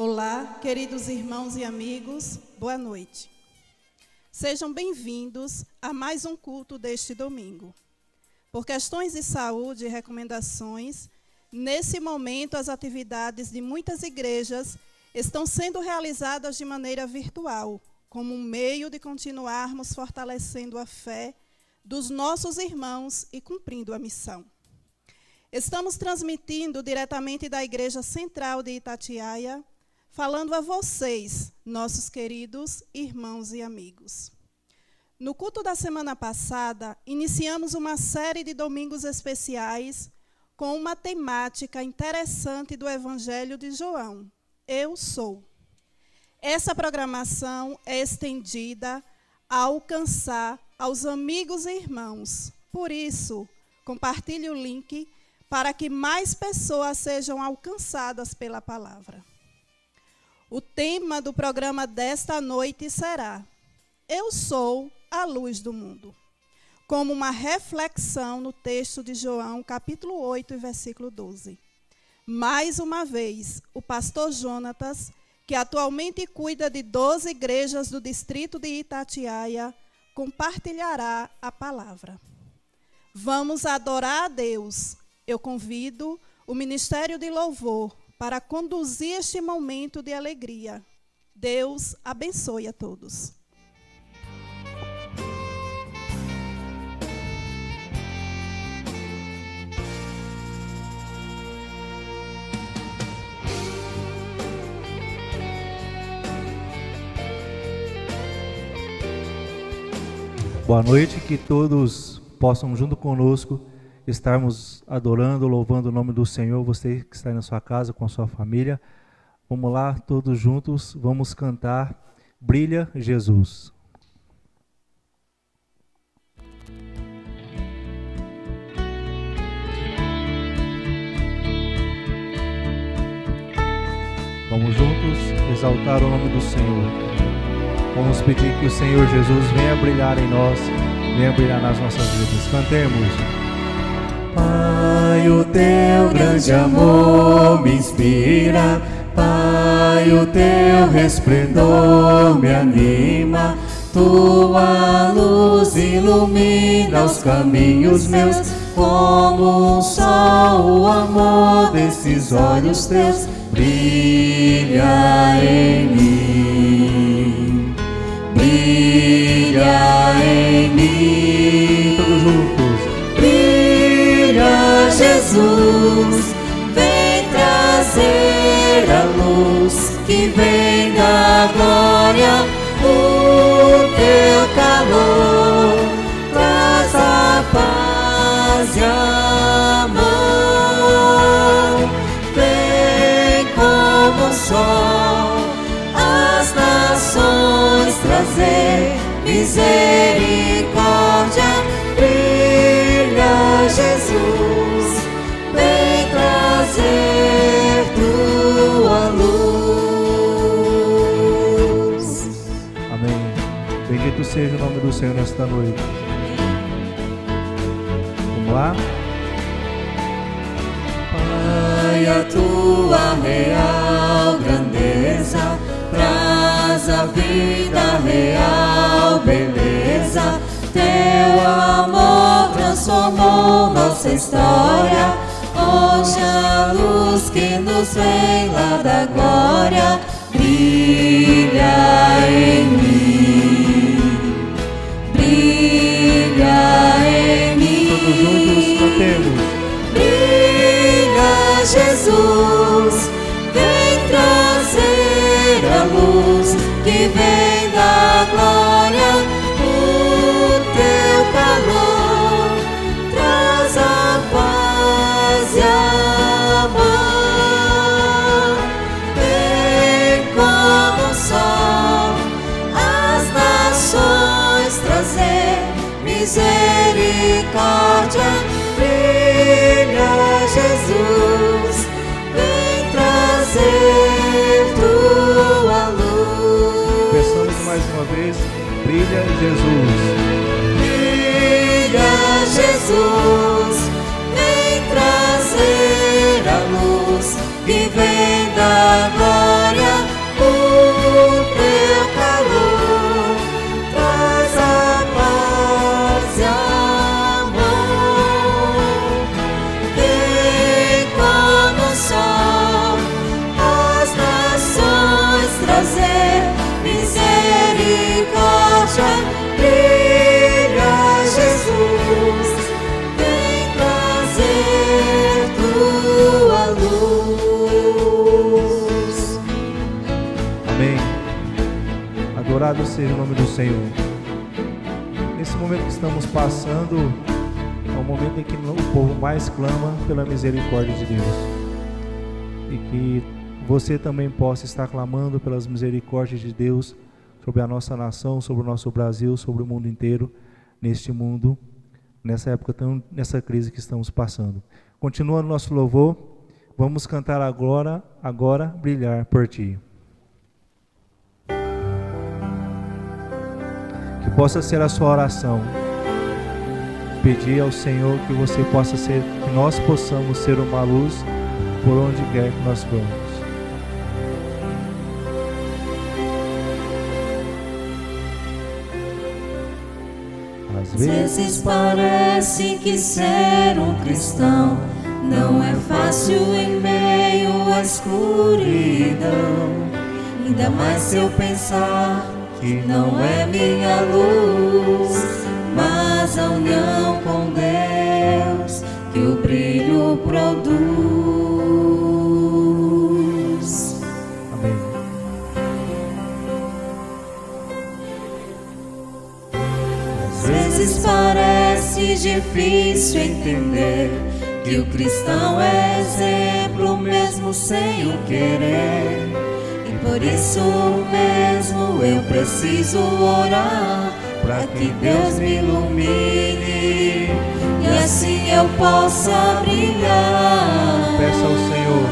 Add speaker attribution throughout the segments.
Speaker 1: Olá, queridos irmãos e amigos, boa noite. Sejam bem-vindos a mais um culto deste domingo. Por questões de saúde e recomendações, nesse momento as atividades de muitas igrejas estão sendo realizadas de maneira virtual, como um meio de continuarmos fortalecendo a fé dos nossos irmãos e cumprindo a missão. Estamos transmitindo diretamente da Igreja Central de Itatiaia, falando a vocês, nossos queridos irmãos e amigos. No culto da semana passada, iniciamos uma série de domingos especiais com uma temática interessante do Evangelho de João, Eu Sou. Essa programação é estendida a alcançar aos amigos e irmãos. Por isso, compartilhe o link para que mais pessoas sejam alcançadas pela palavra. O tema do programa desta noite será Eu Sou a Luz do Mundo, como uma reflexão no texto de João, capítulo 8, versículo 12. Mais uma vez, o pastor Jonatas, que atualmente cuida de 12 igrejas do distrito de Itatiaia, compartilhará a palavra. Vamos adorar a Deus. Eu convido o Ministério de Louvor para conduzir este momento de alegria. Deus abençoe a todos.
Speaker 2: Boa noite, que todos possam junto conosco estarmos adorando, louvando o nome do Senhor, você que está aí na sua casa com a sua família. Vamos lá, todos juntos, vamos cantar Brilha Jesus. Vamos juntos exaltar o nome do Senhor. Vamos pedir que o Senhor Jesus venha brilhar em nós, venha brilhar nas nossas vidas. Cantemos.
Speaker 3: Pai, o teu grande amor me inspira, Pai, o teu resplendor me anima, tua luz ilumina os caminhos meus, como um sol o amor desses olhos teus brilha em mim, brilha em mim,
Speaker 2: todos juntos.
Speaker 3: Jesus, vem trazer a luz que vem da glória, o teu calor traz a paz e amor. Vem como o sol às nações trazer misericórdia, brilha Jesus, vem trazer tua luz.
Speaker 2: Amém. Bendito seja o nome do Senhor nesta noite. Vamos lá?
Speaker 3: Pai, a tua real grandeza traz a vida real, beleza. Teu amor transformou nossa história. Hoje a luz que nos vem lá da glória brilha em mim, brilha em mim.
Speaker 2: Todos juntos cantemos.
Speaker 3: Brilha Jesus, vem trazer a luz que vem da glória, o teu calor traz a paz e amor. Vem como o sol às nações trazer misericórdia, brilha Jesus, vem trazer tua luz.
Speaker 2: Peçamos mais uma vez, brilha Jesus.
Speaker 3: Brilha Jesus, vem trazer a luz que vem da glória,
Speaker 2: Louvado seja o nome do Senhor. Nesse momento que estamos passando, é o momento em que o povo mais clama pela misericórdia de Deus. E que você também possa estar clamando pelas misericórdias de Deus sobre a nossa nação, sobre o nosso Brasil, sobre o mundo inteiro, neste mundo, nessa época, nessa crise que estamos passando. Continuando nosso louvor, vamos cantar agora Brilhar por Ti. Que possa ser a sua oração. Pedir ao Senhor que você possa ser, que nós possamos ser uma luz por onde quer que nós formos.
Speaker 3: Às vezes parece que ser um cristão não é fácil em meio à escuridão. Ainda mais se eu pensar que não é minha luz, mas a união com Deus que o brilho produz.
Speaker 2: Amém.
Speaker 3: Às vezes parece difícil entender que o cristão é exemplo mesmo sem o querer. E por isso mesmo eu preciso orar para que Deus me ilumine e assim eu possa brilhar.
Speaker 2: Peça ao Senhor.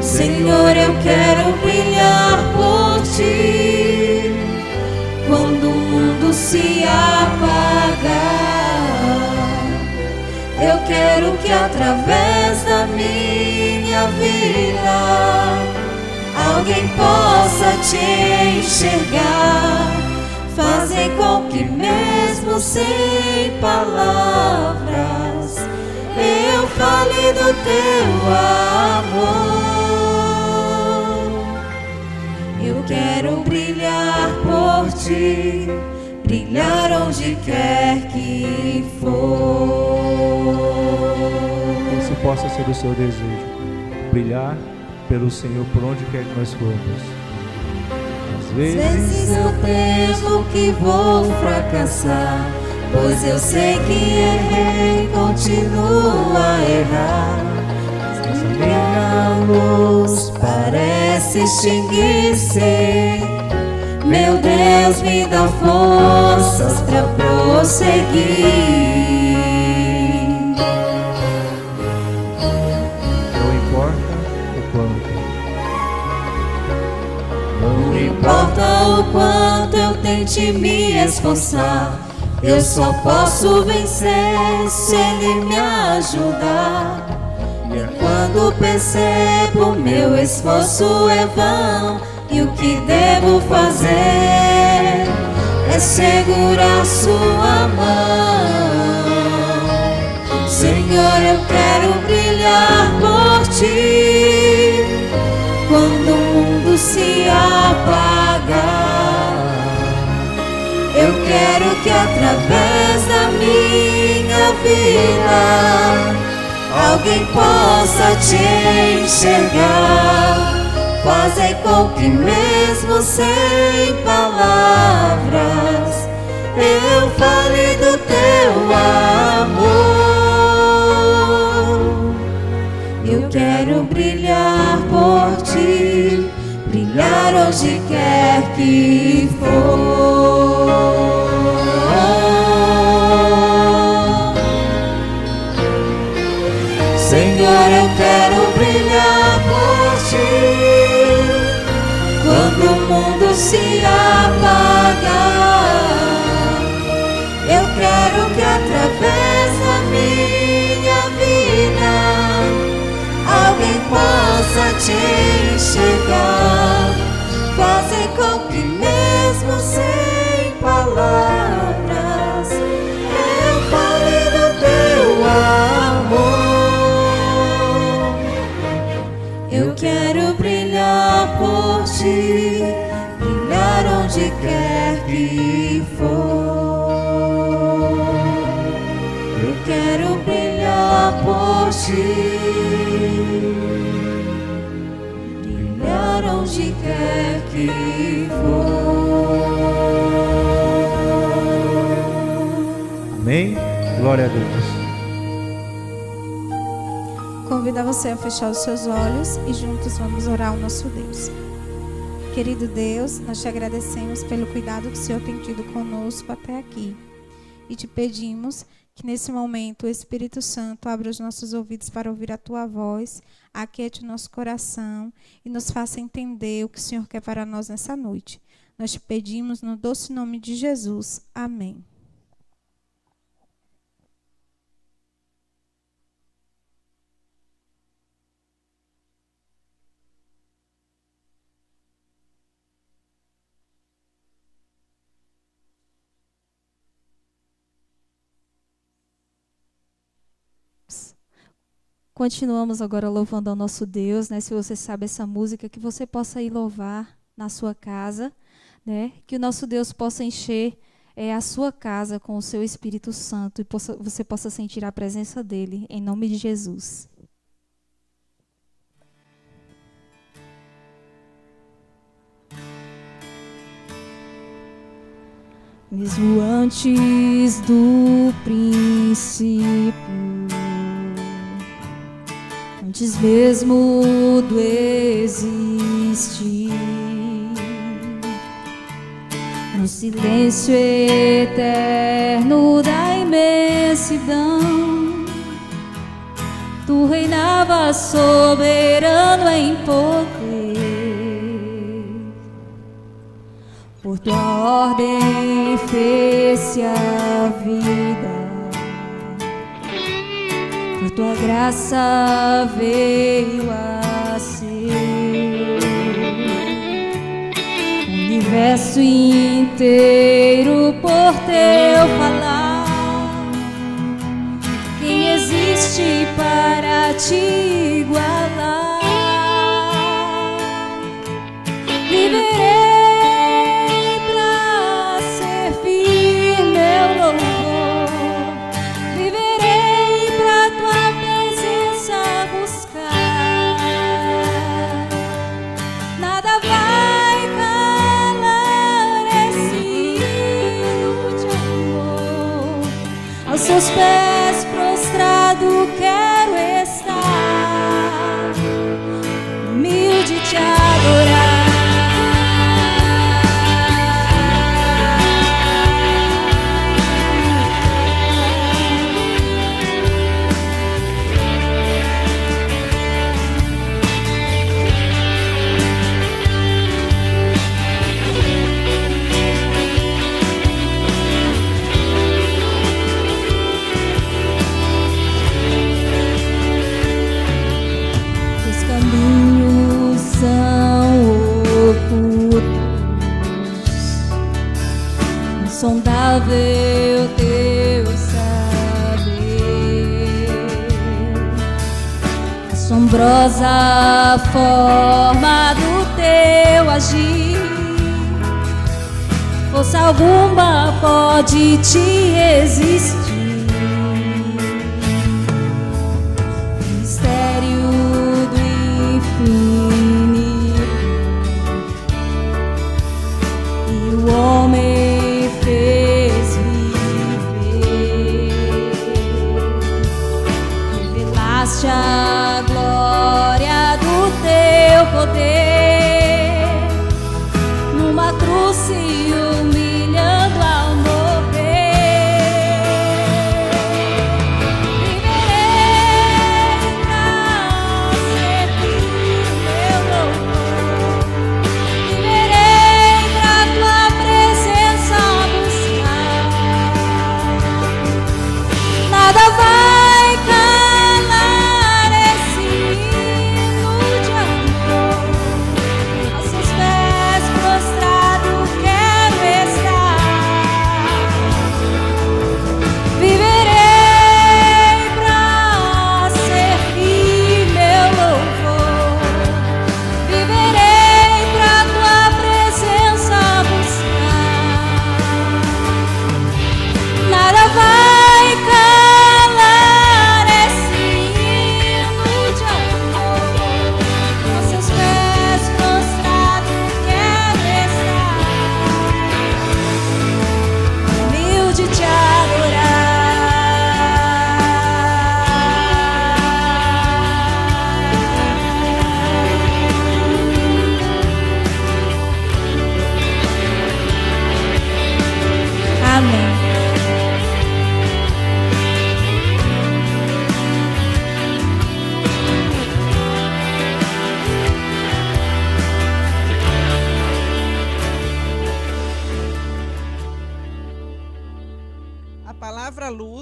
Speaker 3: Senhor, eu quero brilhar por Ti quando o mundo se apagar. Eu quero que através da minha vida alguém possa Te enxergar. Fazer com que mesmo sem palavras eu fale do Teu amor. Eu quero brilhar por Ti, brilhar onde quer que for.
Speaker 2: Que esse possa ser o seu desejo, brilhar pelo Senhor por onde quer que nós formos.
Speaker 3: Às vezes eu temo que vou fracassar, pois eu sei que errei, continuo a errar. Mas minha luz parece extinguir-se. Meu Deus, me dá forças para prosseguir. Não importa o quanto eu tente me esforçar, eu só posso vencer se Ele me ajudar. E é quando percebo meu esforço é vão, e o que devo fazer é segurar Sua mão. Senhor, eu quero brilhar por Ti quando o mundo se apagar. Eu quero que através da minha vida alguém possa Te enxergar. Fazer com que mesmo sem palavras eu fale do Teu amor. Eu quero brilhar por Ti, brilhar onde quer que for. Senhor, eu quero brilhar por Ti quando o mundo se apagar. Eu quero que através da minha vida alguém possa Te enxergar. Fazer com que mesmo sem palavras eu fale do Teu amor. Eu quero brilhar por Ti, brilhar onde quer que for. Eu quero brilhar por Ti, brilhar onde quer que for.
Speaker 2: Glória a Deus.
Speaker 3: Convido você a fechar os seus olhos e juntos vamos orar ao nosso Deus. Querido Deus, nós te agradecemos pelo cuidado que o Senhor tem tido conosco até aqui. E te pedimos que nesse momento o Espírito Santo abra os nossos ouvidos para ouvir a tua voz, aquiete o nosso coração e nos faça entender o que o Senhor quer para nós nessa noite. Nós te pedimos no doce nome de Jesus. Amém.
Speaker 4: Continuamos agora louvando ao nosso Deus, né? Se você sabe essa música, que você possa ir louvar na sua casa, né? Que o nosso Deus possa encher a sua casa com o seu Espírito Santo e você possa sentir a presença dele, em nome de Jesus. Mesmo antes do princípio, antes mesmo do existir, no silêncio eterno da imensidão, tu reinavas soberano em poder. Por tua ordem fez-se a vida, por tua graça veio a ser. O universo inteiro por teu falar. Quem existe para te igualar? Viverei pra servir meu louvor. Viverei pra tua presença buscar. Nada vai calar esse hino de amor. Aos seus pés prostrado quero estar, humilde te adorar. Insondável teu saber, assombrosa forma do teu agir, força alguma pode te resistir. Mistério do infinito, e o homem fez viver. Revelaste a glória do teu poder, numa cruz se humilhando ao morrer. Viverei pra servir meu louvor. Viverei pra tua presença buscar. Nada vai calar esse hino de amor.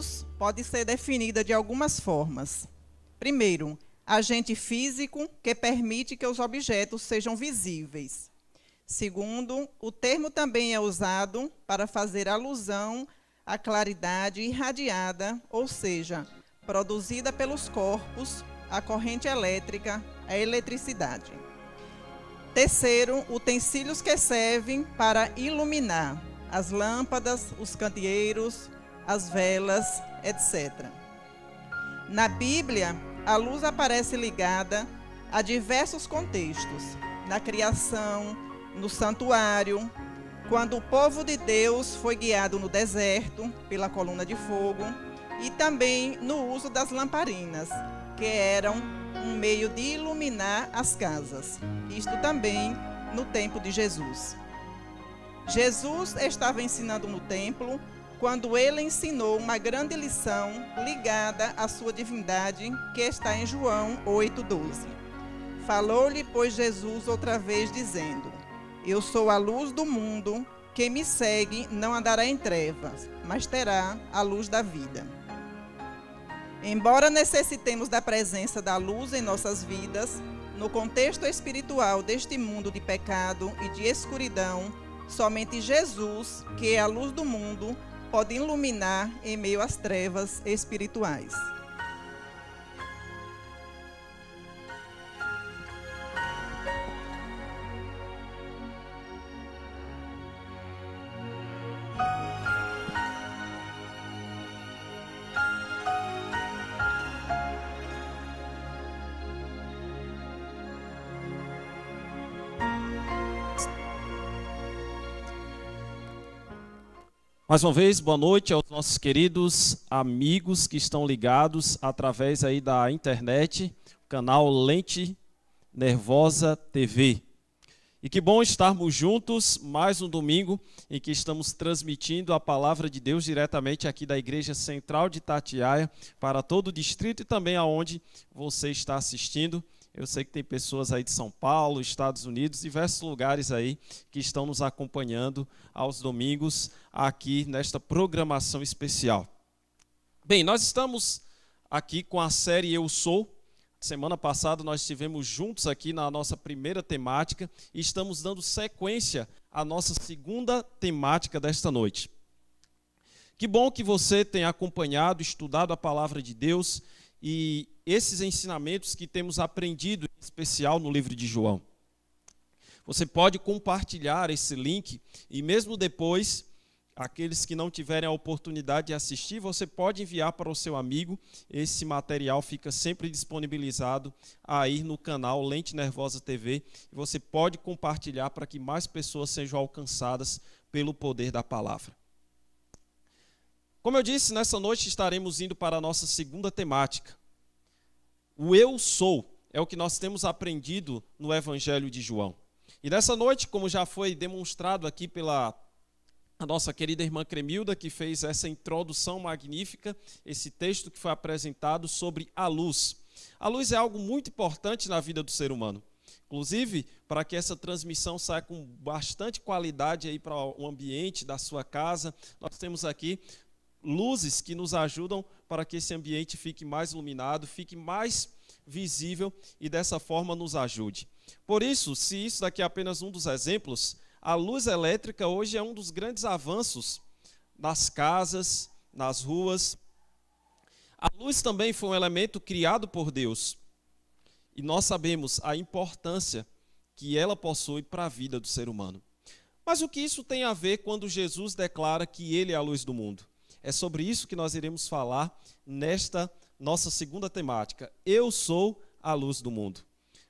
Speaker 5: luz pode ser definida de algumas formas. Primeiro, agente físico que permite que os objetos sejam visíveis. Segundo, o termo também é usado para fazer alusão à claridade irradiada, ou seja, produzida pelos corpos, a corrente elétrica, a eletricidade. Terceiro, utensílios que servem para iluminar as lâmpadas, os candeeiros, as velas, etc. Na Bíblia, a luz aparece ligada a diversos contextos, na criação, no santuário, quando o povo de Deus foi guiado no deserto pela coluna de fogo, e também no uso das lamparinas, que eram um meio de iluminar as casas. Isto também no tempo de Jesus. Jesus estava ensinando no templo quando ele ensinou uma grande lição ligada à sua divindade, que está em João 8,12. Falou-lhe, pois, Jesus outra vez, dizendo: Eu sou a luz do mundo, quem me segue não andará em trevas, mas terá a luz da vida. Embora necessitemos da presença da luz em nossas vidas, no contexto espiritual deste mundo de pecado e de escuridão, somente Jesus, que é a luz do mundo, pode iluminar em meio às trevas espirituais.
Speaker 6: Mais uma vez, boa noite aos nossos queridos amigos que estão ligados através aí da internet, o canal Lente Nervosa TV. E que bom estarmos juntos mais um domingo em que estamos transmitindo a palavra de Deus diretamente aqui da Igreja Central de Itatiaia para todo o distrito e também aonde você está assistindo. Eu sei que tem pessoas aí de São Paulo, Estados Unidos, diversos lugares aí que estão nos acompanhando aos domingos aqui nesta programação especial. Bem, nós estamos aqui com a série Eu Sou. Semana passada nós estivemos juntos aqui na nossa primeira temática e estamos dando sequência à nossa segunda temática desta noite. Que bom que você tem acompanhado, estudado a palavra de Deus e esses ensinamentos que temos aprendido, em especial no livro de João. Você pode compartilhar esse link e mesmo depois, aqueles que não tiverem a oportunidade de assistir, você pode enviar para o seu amigo. Esse material fica sempre disponibilizado aí no canal Lente Nervosa TV. E você pode compartilhar para que mais pessoas sejam alcançadas pelo poder da palavra. Como eu disse, nessa noite estaremos indo para a nossa segunda temática. O Eu Sou é o que nós temos aprendido no Evangelho de João. E nessa noite, como já foi demonstrado aqui pela a nossa querida irmã Cremilda, que fez essa introdução magnífica, esse texto que foi apresentado sobre a luz. A luz é algo muito importante na vida do ser humano. Inclusive, para que essa transmissão saia com bastante qualidade aí para o ambiente da sua casa, nós temos aqui luzes que nos ajudam para que esse ambiente fique mais iluminado, fique mais visível e dessa forma nos ajude. Por isso, se isso daqui é apenas um dos exemplos, a luz elétrica hoje é um dos grandes avanços nas casas, nas ruas. A luz também foi um elemento criado por Deus e nós sabemos a importância que ela possui para a vida do ser humano. Mas o que isso tem a ver quando Jesus declara que Ele é a luz do mundo? É sobre isso que nós iremos falar nesta nossa segunda temática. Eu sou a luz do mundo.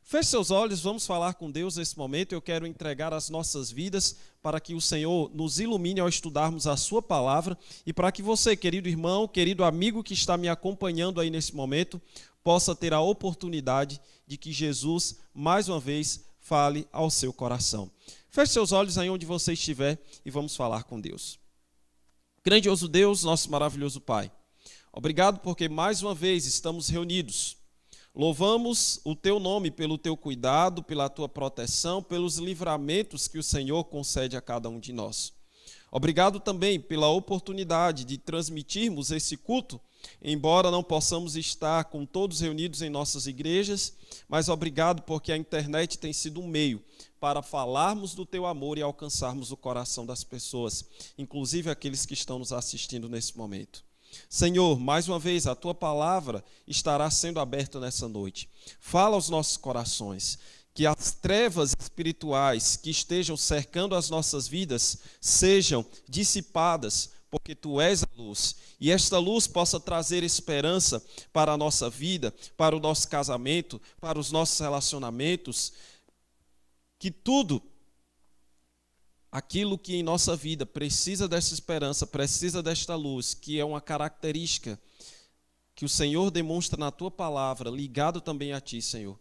Speaker 6: Feche seus olhos, vamos falar com Deus nesse momento. Eu quero entregar as nossas vidas para que o Senhor nos ilumine ao estudarmos a sua palavra e para que você, querido irmão, querido amigo que está me acompanhando aí nesse momento, possa ter a oportunidade de que Jesus, mais uma vez, fale ao seu coração. Feche seus olhos aí onde você estiver e vamos falar com Deus. Grandioso Deus, nosso maravilhoso Pai, obrigado porque mais uma vez estamos reunidos. Louvamos o Teu nome pelo Teu cuidado, pela Tua proteção, pelos livramentos que o Senhor concede a cada um de nós. Obrigado também pela oportunidade de transmitirmos esse culto, embora não possamos estar com todos reunidos em nossas igrejas, mas obrigado porque a internet tem sido um meio para falarmos do teu amor e alcançarmos o coração das pessoas, inclusive aqueles que estão nos assistindo nesse momento. Senhor, mais uma vez, a tua palavra estará sendo aberta nessa noite. Fala aos nossos corações, que as trevas espirituais que estejam cercando as nossas vidas sejam dissipadas, porque tu és a luz, e esta luz possa trazer esperança para a nossa vida, para o nosso casamento, para os nossos relacionamentos, que tudo aquilo que em nossa vida precisa dessa esperança, precisa desta luz, que é uma característica que o Senhor demonstra na tua palavra, ligado também a ti, Senhor,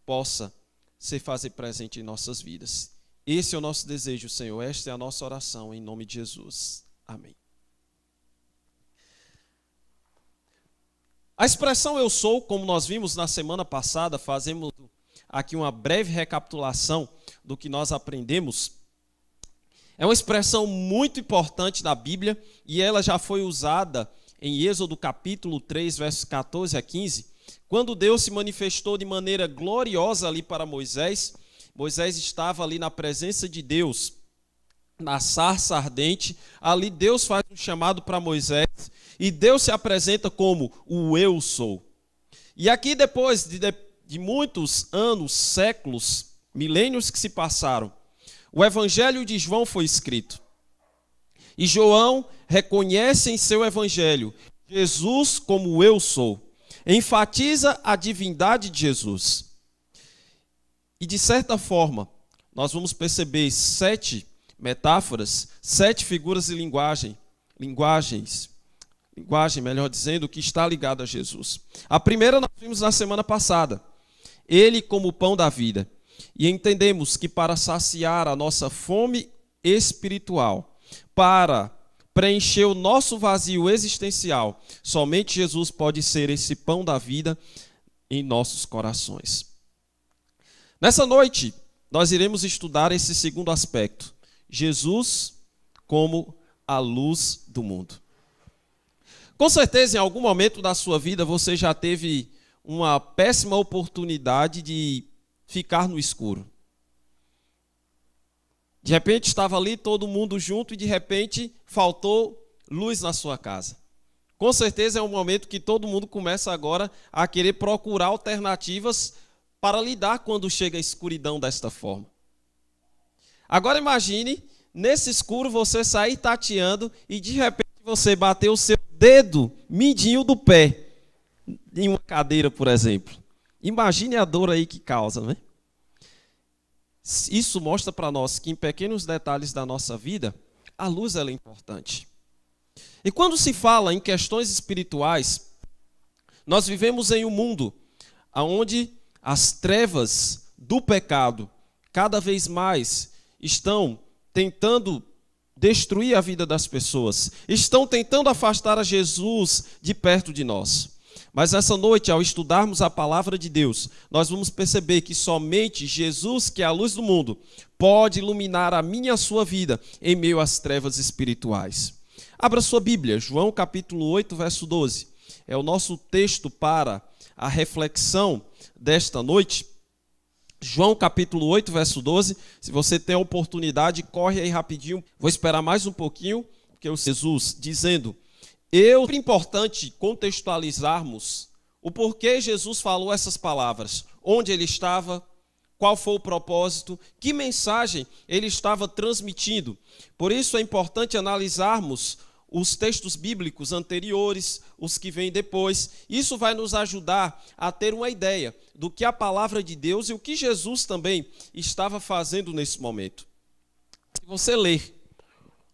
Speaker 6: possa se fazer presente em nossas vidas. Esse é o nosso desejo, Senhor, esta é a nossa oração, em nome de Jesus. Amém. A expressão eu sou, como nós vimos na semana passada, fazemos aqui uma breve recapitulação do que nós aprendemos. É uma expressão muito importante na Bíblia e ela já foi usada em Êxodo capítulo 3, versos 14 a 15, quando Deus se manifestou de maneira gloriosa ali para Moisés. Moisés estava ali na presença de Deus, na sarça ardente. Ali Deus faz um chamado para Moisés e Deus se apresenta como o eu sou. E aqui depois de muitos anos, séculos, milênios que se passaram, o Evangelho de João foi escrito. E João reconhece em seu Evangelho Jesus como o eu sou. Enfatiza a divindade de Jesus. E de certa forma, nós vamos perceber 7 metáforas, 7 figuras de linguagem, melhor dizendo, que está ligada a Jesus. A primeira nós vimos na semana passada. Ele como o pão da vida. E entendemos que para saciar a nossa fome espiritual, para preencher o nosso vazio existencial, somente Jesus pode ser esse pão da vida em nossos corações. Nessa noite, nós iremos estudar esse segundo aspecto, Jesus como a luz do mundo. Com certeza, em algum momento da sua vida, você já teve uma péssima oportunidade de ficar no escuro. De repente estava ali todo mundo junto e de repente faltou luz na sua casa. Com certeza é um momento que todo mundo começa agora a querer procurar alternativas para lidar quando chega a escuridão desta forma. Agora imagine, nesse escuro você sair tateando e de repente você bater o seu dedo mindinho do pé em uma cadeira, por exemplo. Imagine a dor aí que causa, né? Isso mostra para nós que em pequenos detalhes da nossa vida, a luz ela é importante. E quando se fala em questões espirituais, nós vivemos em um mundo onde as trevas do pecado cada vez mais estão tentando destruir a vida das pessoas, estão tentando afastar a Jesus de perto de nós. Mas essa noite, ao estudarmos a palavra de Deus, nós vamos perceber que somente Jesus, que é a luz do mundo, pode iluminar a minha e a sua vida em meio às trevas espirituais. Abra sua Bíblia, João capítulo 8, verso 12. É o nosso texto para a reflexão desta noite. João capítulo 8, verso 12. Se você tem a oportunidade, corre aí rapidinho. Vou esperar mais um pouquinho, porque o Jesus dizendo... É importante contextualizarmos o porquê Jesus falou essas palavras, onde ele estava, qual foi o propósito, que mensagem ele estava transmitindo. Por isso é importante analisarmos os textos bíblicos anteriores, os que vêm depois. Isso vai nos ajudar a ter uma ideia do que a palavra de Deus e o que Jesus também estava fazendo nesse momento. Se você ler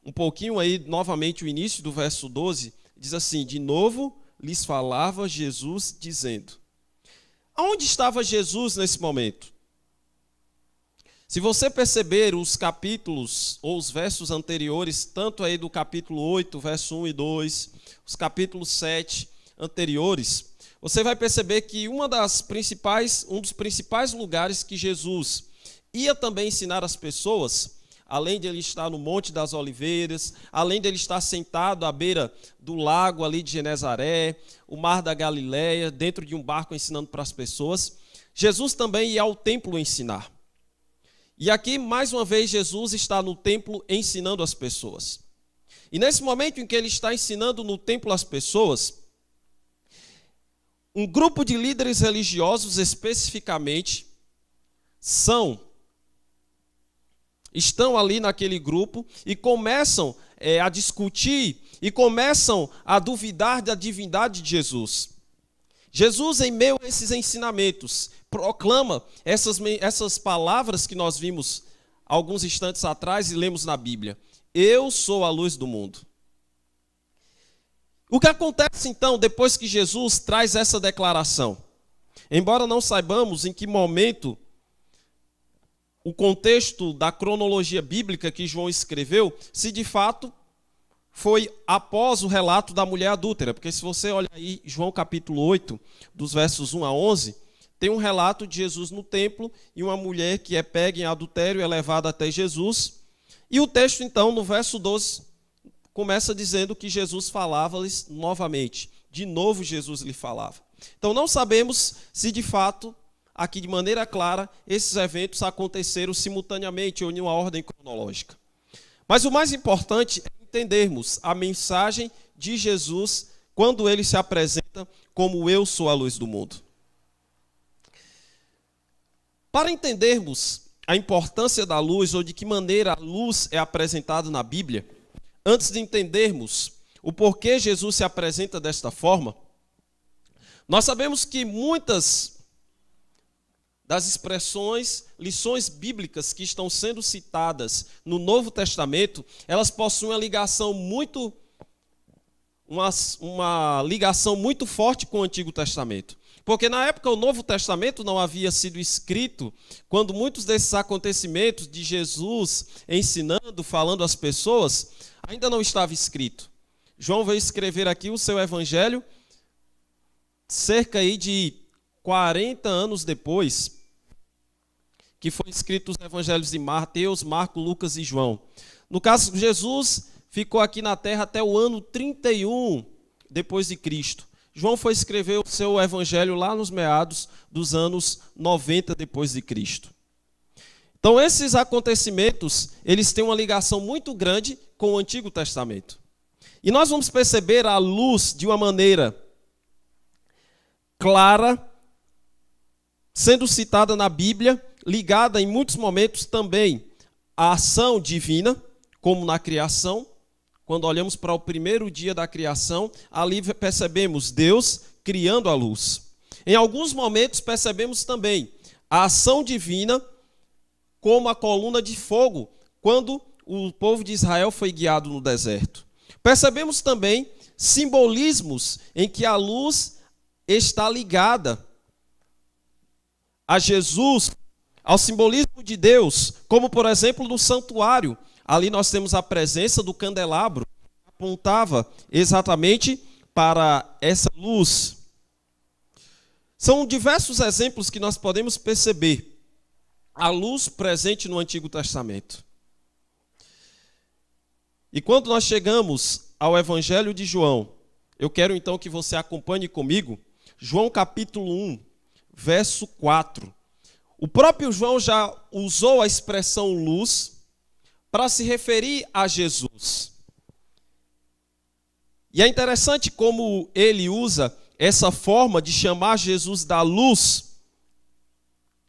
Speaker 6: um pouquinho aí novamente o início do verso 12, diz assim: de novo lhes falava Jesus dizendo. Aonde estava Jesus nesse momento? Se você perceber os capítulos ou os versos anteriores, tanto aí do capítulo 8, verso 1 e 2, os capítulos 7 anteriores, você vai perceber que um dos principais lugares que Jesus ia também ensinar as pessoas, além de ele estar no Monte das Oliveiras, além de ele estar sentado à beira do lago ali de Genezaré, o mar da Galileia, dentro de um barco ensinando para as pessoas, Jesus também ia ao templo ensinar. E aqui, mais uma vez, Jesus está no templo ensinando as pessoas. E nesse momento em que ele está ensinando no templo as pessoas, um grupo de líderes religiosos, especificamente, estão ali naquele grupo e começam a discutir e começam a duvidar da divindade de Jesus. Jesus, em meio a esses ensinamentos, proclama essas palavras que nós vimos alguns instantes atrás e lemos na Bíblia. Eu sou a luz do mundo. O que acontece então depois que Jesus traz essa declaração? Embora não saibamos em que momento o contexto da cronologia bíblica que João escreveu, se de fato foi após o relato da mulher adúltera, porque se você olha aí João capítulo 8, dos versos 1 a 11, tem um relato de Jesus no templo e uma mulher que é pega em adultério é levada até Jesus. E o texto então, no verso 12, começa dizendo que Jesus falava-lhes novamente. De novo Jesus lhe falava. Então não sabemos se de fato, aqui de maneira clara, esses eventos aconteceram simultaneamente ou em uma ordem cronológica. Mas o mais importante é entendermos a mensagem de Jesus quando ele se apresenta como eu sou a luz do mundo. Para entendermos a importância da luz ou de que maneira a luz é apresentada na Bíblia, antes de entendermos o porquê Jesus se apresenta desta forma, nós sabemos que muitas das expressões, lições bíblicas que estão sendo citadas no Novo Testamento, elas possuem uma ligação muito forte com o Antigo Testamento. Porque na época o Novo Testamento não havia sido escrito, quando muitos desses acontecimentos de Jesus ensinando, falando às pessoas, ainda não estava escrito. João veio escrever aqui o seu evangelho cerca aí de 40 anos depois que foi escrito os evangelhos de Mateus, Marcos, Lucas e João. No caso, Jesus ficou aqui na terra até o ano 31 depois de Cristo. João foi escrever o seu evangelho lá nos meados dos anos 90 depois de Cristo. Então, esses acontecimentos, eles têm uma ligação muito grande com o Antigo Testamento. E nós vamos perceber a luz de uma maneira clara, sendo citada na Bíblia, ligada em muitos momentos também à ação divina, como na criação. Quando olhamos para o primeiro dia da criação, ali percebemos Deus criando a luz. Em alguns momentos percebemos também a ação divina como a coluna de fogo, quando o povo de Israel foi guiado no deserto. Percebemos também simbolismos em que a luz está ligada a Jesus, ao simbolismo de Deus, como por exemplo no santuário. Ali nós temos a presença do candelabro, que apontava exatamente para essa luz. São diversos exemplos que nós podemos perceber a luz presente no Antigo Testamento. E quando nós chegamos ao Evangelho de João, eu quero então que você acompanhe comigo, João capítulo 1, verso 4. O próprio João já usou a expressão luz para se referir a Jesus. E é interessante como ele usa essa forma de chamar Jesus da luz,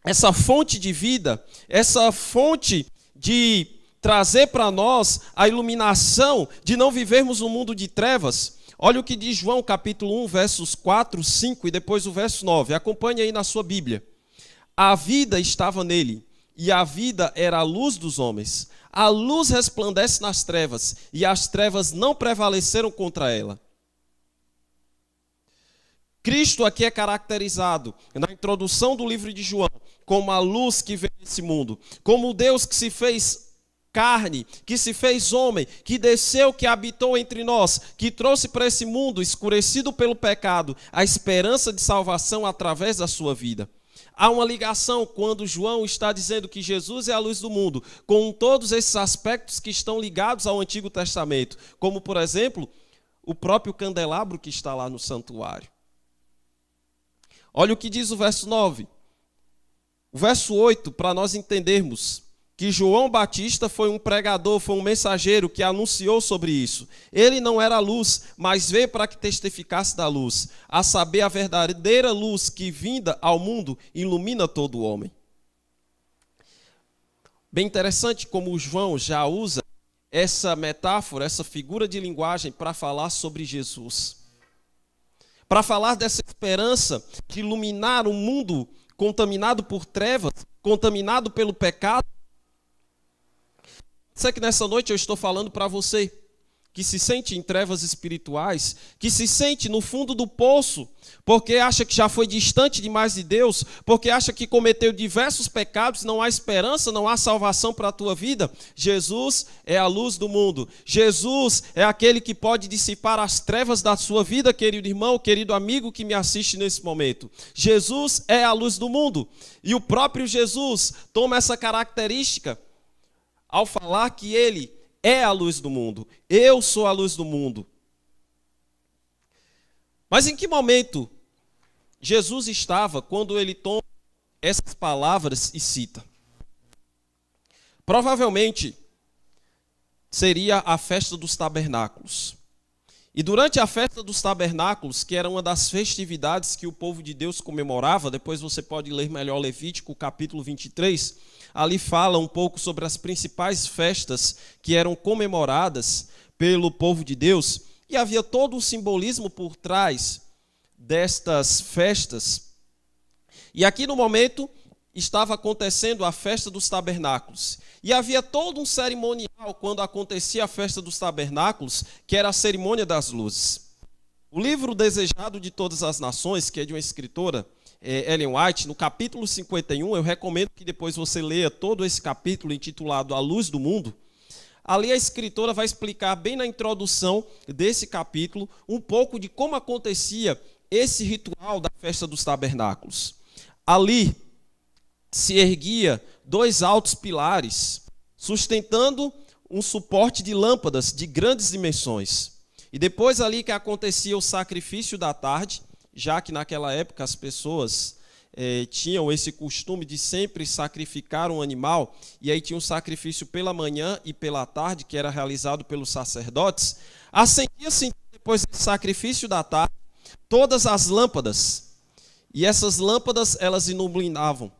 Speaker 6: essa fonte de vida, essa fonte de trazer para nós a iluminação de não vivermos um mundo de trevas. Olha o que diz João capítulo 1, versos 4, 5 e depois o verso 9. Acompanhe aí na sua Bíblia. A vida estava nele, e a vida era a luz dos homens. A luz resplandece nas trevas, e as trevas não prevaleceram contra ela. Cristo aqui é caracterizado, na introdução do livro de João, como a luz que veio nesse mundo, como o Deus que se fez carne, que se fez homem, que desceu, que habitou entre nós, que trouxe para esse mundo, escurecido pelo pecado, a esperança de salvação através da sua vida. Há uma ligação quando João está dizendo que Jesus é a luz do mundo, com todos esses aspectos que estão ligados ao Antigo Testamento, como, por exemplo, o próprio candelabro que está lá no santuário. Olha o que diz o verso 9. O verso 8, para nós entendermos que João Batista foi um pregador, foi um mensageiro que anunciou sobre isso. Ele não era a luz, mas veio para que testificasse da luz, a saber, a verdadeira luz que, vinda ao mundo, ilumina todo o homem. Bem interessante como João já usa essa metáfora, essa figura de linguagem para falar sobre Jesus. Para falar dessa esperança de iluminar um mundo contaminado por trevas, contaminado pelo pecado. Sei que nessa noite eu estou falando para você que se sente em trevas espirituais, que se sente no fundo do poço, porque acha que já foi distante demais de Deus, porque acha que cometeu diversos pecados, não há esperança, não há salvação para a tua vida. Jesus é a luz do mundo. Jesus é aquele que pode dissipar as trevas da sua vida, querido irmão, querido amigo que me assiste nesse momento. Jesus é a luz do mundo. E o próprio Jesus toma essa característica ao falar que ele é a luz do mundo. Eu sou a luz do mundo. Mas em que momento Jesus estava quando ele toma essas palavras e cita? Provavelmente seria a festa dos tabernáculos. E durante a festa dos tabernáculos, que era uma das festividades que o povo de Deus comemorava, depois você pode ler melhor Levítico, capítulo 23, ali fala um pouco sobre as principais festas que eram comemoradas pelo povo de Deus, e havia todo um simbolismo por trás destas festas. E aqui no momento estava acontecendo a festa dos tabernáculos. E havia todo um cerimonial quando acontecia a festa dos tabernáculos, que era a cerimônia das luzes. O livro Desejado de Todas as Nações, que é de uma escritora, Ellen White, no capítulo 51, eu recomendo que depois você leia todo esse capítulo intitulado A Luz do Mundo. Ali a escritora vai explicar bem na introdução desse capítulo um pouco de como acontecia esse ritual da festa dos tabernáculos. Ali se erguia 2 altos pilares, sustentando um suporte de lâmpadas de grandes dimensões. E depois ali que acontecia o sacrifício da tarde, já que naquela época as pessoas tinham esse costume de sempre sacrificar um animal, e aí tinha um sacrifício pela manhã e pela tarde, que era realizado pelos sacerdotes. Acendia-se depois do sacrifício da tarde todas as lâmpadas, e essas lâmpadas elas iluminavam,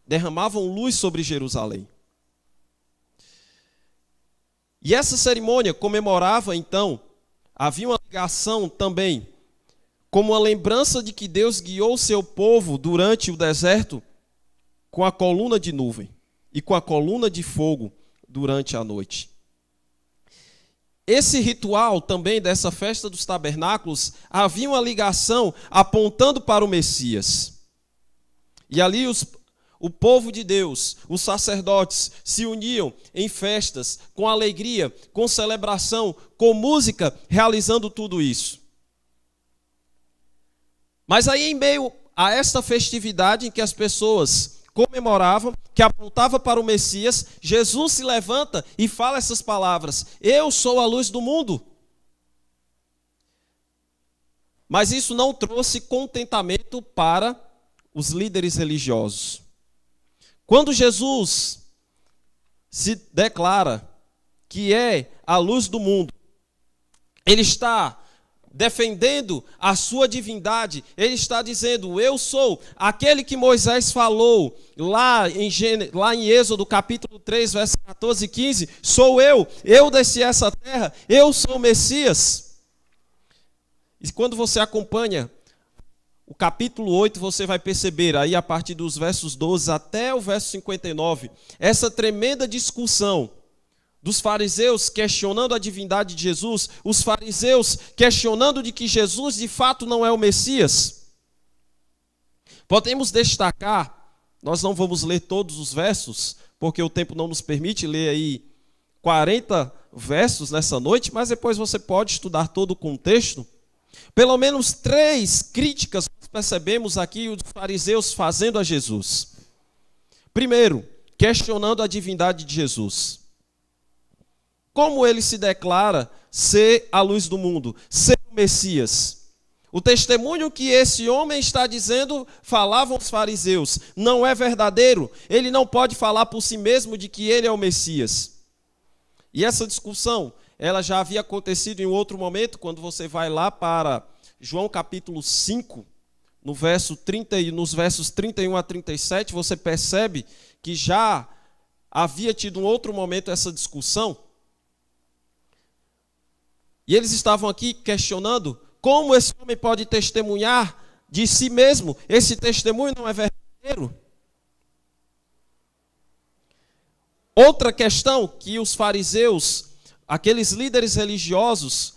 Speaker 6: derramavam luz sobre Jerusalém. E essa cerimônia comemorava então, havia uma ligação também, como uma lembrança de que Deus guiou o seu povo durante o deserto com a coluna de nuvem e com a coluna de fogo durante a noite. Esse ritual também dessa festa dos tabernáculos havia uma ligação apontando para o Messias. E ali o povo de Deus, os sacerdotes, se uniam em festas, com alegria, com celebração, com música, realizando tudo isso. Mas aí, em meio a esta festividade em que as pessoas comemoravam, que apontava para o Messias, Jesus se levanta e fala essas palavras: eu sou a luz do mundo. Mas isso não trouxe contentamento para os líderes religiosos. Quando Jesus se declara que é a luz do mundo, ele está defendendo a sua divindade, ele está dizendo: eu sou aquele que Moisés falou lá em Êxodo capítulo 3, versos 14 e 15, sou eu desci essa terra, eu sou o Messias. E quando você acompanha o capítulo 8, você vai perceber aí a partir dos versos 12 até o verso 59, essa tremenda discussão dos fariseus questionando a divindade de Jesus, os fariseus questionando de que Jesus de fato não é o Messias. Podemos destacar, nós não vamos ler todos os versos, porque o tempo não nos permite ler aí 40 versos nessa noite, mas depois você pode estudar todo o contexto. Pelo menos 3 críticas nós percebemos aqui os fariseus fazendo a Jesus? Primeiro, questionando a divindade de Jesus. Como ele se declara ser a luz do mundo, ser o Messias? O testemunho que esse homem está dizendo, falavam os fariseus, não é verdadeiro. Ele não pode falar por si mesmo de que ele é o Messias. E essa discussão, ela já havia acontecido em outro momento, quando você vai lá para João capítulo 5, nos versos 31 a 37, você percebe que já havia tido um outro momento essa discussão. E eles estavam aqui questionando como esse homem pode testemunhar de si mesmo. Esse testemunho não é verdadeiro. Outra questão que os fariseus, aqueles líderes religiosos,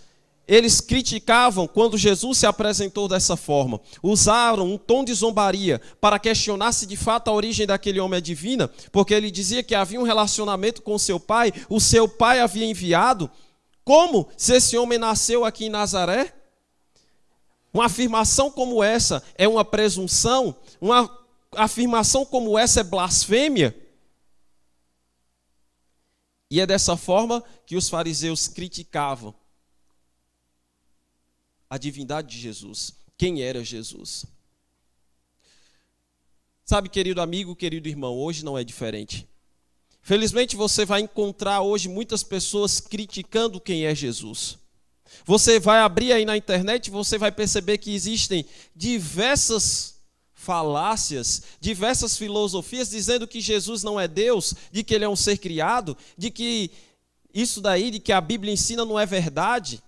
Speaker 6: eles criticavam quando Jesus se apresentou dessa forma. Usaram um tom de zombaria para questionar se de fato a origem daquele homem é divina, porque ele dizia que havia um relacionamento com seu pai, o seu pai havia enviado. Como se esse homem nasceu aqui em Nazaré? Uma afirmação como essa é uma presunção? Uma afirmação como essa é blasfêmia? E é dessa forma que os fariseus criticavam a divindade de Jesus. Quem era Jesus? Sabe, querido amigo, querido irmão, hoje não é diferente. Felizmente você vai encontrar hoje muitas pessoas criticando quem é Jesus. Você vai abrir aí na internet e você vai perceber que existem diversas falácias, diversas filosofias dizendo que Jesus não é Deus, de que ele é um ser criado, de que isso daí, de que a Bíblia ensina não é verdade.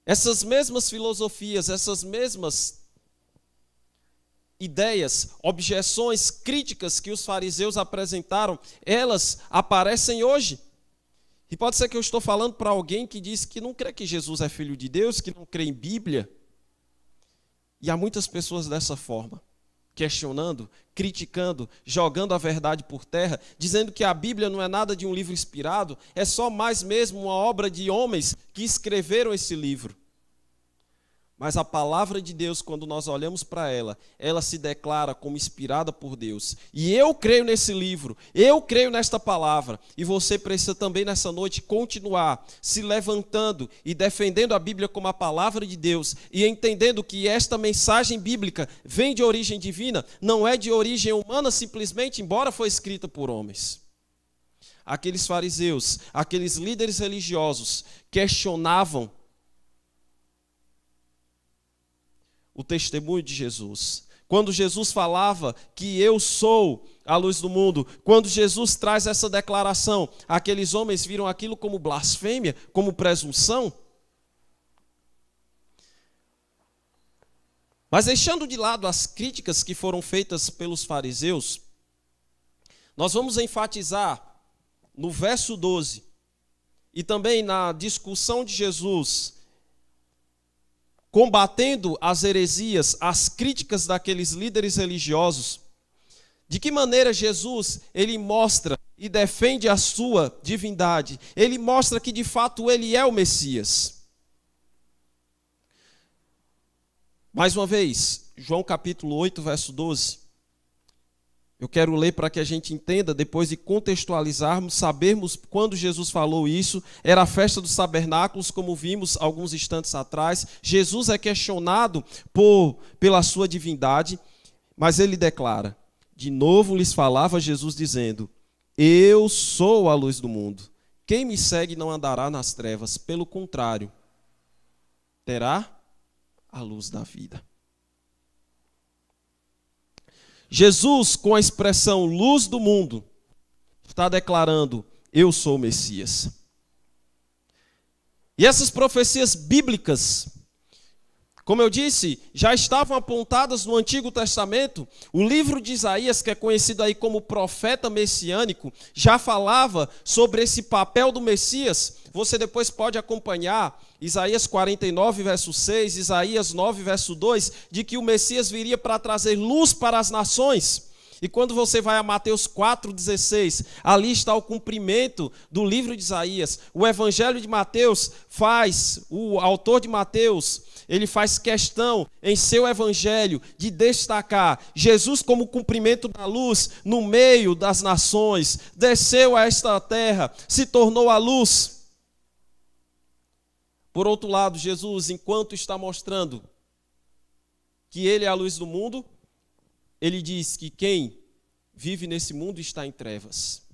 Speaker 6: Essas mesmas filosofias, essas mesmas ideias, objeções, críticas que os fariseus apresentaram, elas aparecem hoje. E pode ser que eu estou falando para alguém que diz que não crê que Jesus é filho de Deus, que não crê em Bíblia. E há muitas pessoas dessa forma, questionando, criticando, jogando a verdade por terra, dizendo que a Bíblia não é nada de um livro inspirado, é só mais mesmo uma obra de homens que escreveram esse livro. Mas a palavra de Deus, quando nós olhamos para ela, ela se declara como inspirada por Deus. E eu creio nesse livro, eu creio nesta palavra. E você precisa também nessa noite continuar se levantando e defendendo a Bíblia como a palavra de Deus. E entendendo que esta mensagem bíblica vem de origem divina, não é de origem humana simplesmente, embora foi escrita por homens. Aqueles fariseus, aqueles líderes religiosos questionavam o testemunho de Jesus. Quando Jesus falava que eu sou a luz do mundo, quando Jesus traz essa declaração, aqueles homens viram aquilo como blasfêmia, como presunção. Mas deixando de lado as críticas que foram feitas pelos fariseus, nós vamos enfatizar no verso 12 e também na discussão de Jesus, combatendo as heresias, as críticas daqueles líderes religiosos, de que maneira Jesus, ele mostra e defende a sua divindade, ele mostra que de fato ele é o Messias. Mais uma vez, João capítulo 8, verso 12, eu quero ler para que a gente entenda, depois de contextualizarmos, sabermos quando Jesus falou isso. Era a festa dos tabernáculos, como vimos alguns instantes atrás. Jesus é questionado pela sua divindade, mas ele declara, de novo lhes falava Jesus dizendo, eu sou a luz do mundo. Quem me segue não andará nas trevas, pelo contrário, terá a luz da vida. Jesus, com a expressão luz do mundo, está declarando, eu sou o Messias. E essas profecias bíblicas, como eu disse, já estavam apontadas no Antigo Testamento. O livro de Isaías, que é conhecido aí como profeta messiânico, já falava sobre esse papel do Messias. Você depois pode acompanhar Isaías 49, verso 6, Isaías 9, verso 2, de que o Messias viria para trazer luz para as nações. E quando você vai a Mateus 4,16, ali está o cumprimento do livro de Isaías. O Evangelho de Mateus o autor de Mateus, ele faz questão em seu Evangelho de destacar Jesus como cumprimento da luz no meio das nações. Desceu a esta terra, se tornou a luz. Por outro lado, Jesus, enquanto está mostrando que ele é a luz do mundo, ele diz que quem vive nesse mundo está em trevas.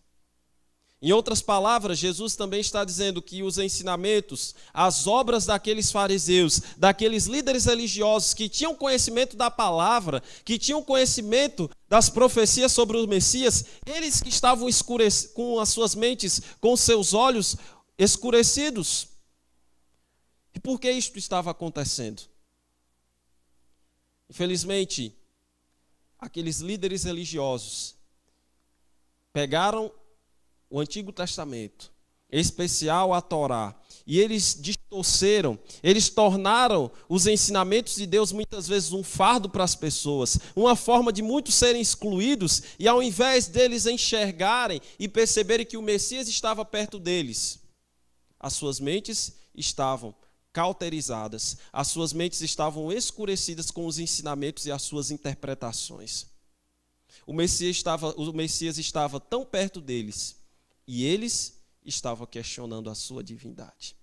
Speaker 6: Em outras palavras, Jesus também está dizendo que os ensinamentos, as obras daqueles fariseus, daqueles líderes religiosos que tinham conhecimento da palavra, que tinham conhecimento das profecias sobre o Messias, eles que estavam com as suas mentes, com os seus olhos escurecidos. E por que isto estava acontecendo? Infelizmente, aqueles líderes religiosos pegaram o Antigo Testamento, em especial a Torá, e eles distorceram, eles tornaram os ensinamentos de Deus muitas vezes um fardo para as pessoas, uma forma de muitos serem excluídos, e ao invés deles enxergarem e perceberem que o Messias estava perto deles, as suas mentes estavam cauterizadas, as suas mentes estavam escurecidas com os ensinamentos e as suas interpretações. O Messias estava tão perto deles e eles estavam questionando a sua divindade.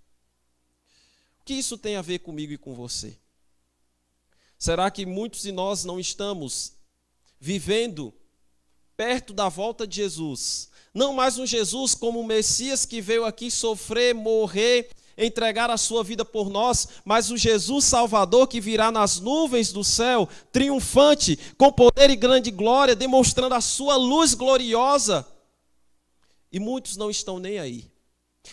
Speaker 6: O que isso tem a ver comigo e com você? Será que muitos de nós não estamos vivendo perto da volta de Jesus? Não mais um Jesus como o Messias que veio aqui sofrer, morrer, entregar a sua vida por nós, mas o Jesus Salvador que virá nas nuvens do céu, triunfante, com poder e grande glória, demonstrando a sua luz gloriosa. E muitos não estão nem aí.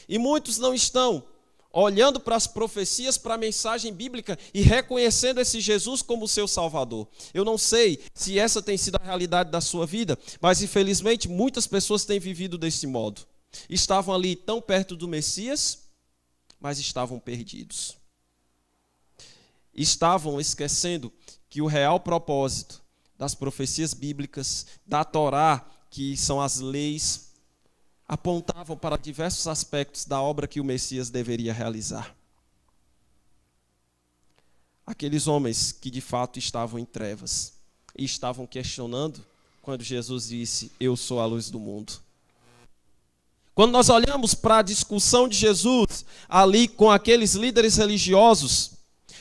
Speaker 6: E muitos não estão olhando para as profecias, para a mensagem bíblica e reconhecendo esse Jesus como seu Salvador. Eu não sei se essa tem sido a realidade da sua vida, mas infelizmente muitas pessoas têm vivido desse modo. Estavam ali tão perto do Messias, mas estavam perdidos. Estavam esquecendo que o real propósito das profecias bíblicas, da Torá, que são as leis, apontavam para diversos aspectos da obra que o Messias deveria realizar. Aqueles homens que de fato estavam em trevas e estavam questionando quando Jesus disse: "Eu sou a luz do mundo". Quando nós olhamos para a discussão de Jesus ali com aqueles líderes religiosos,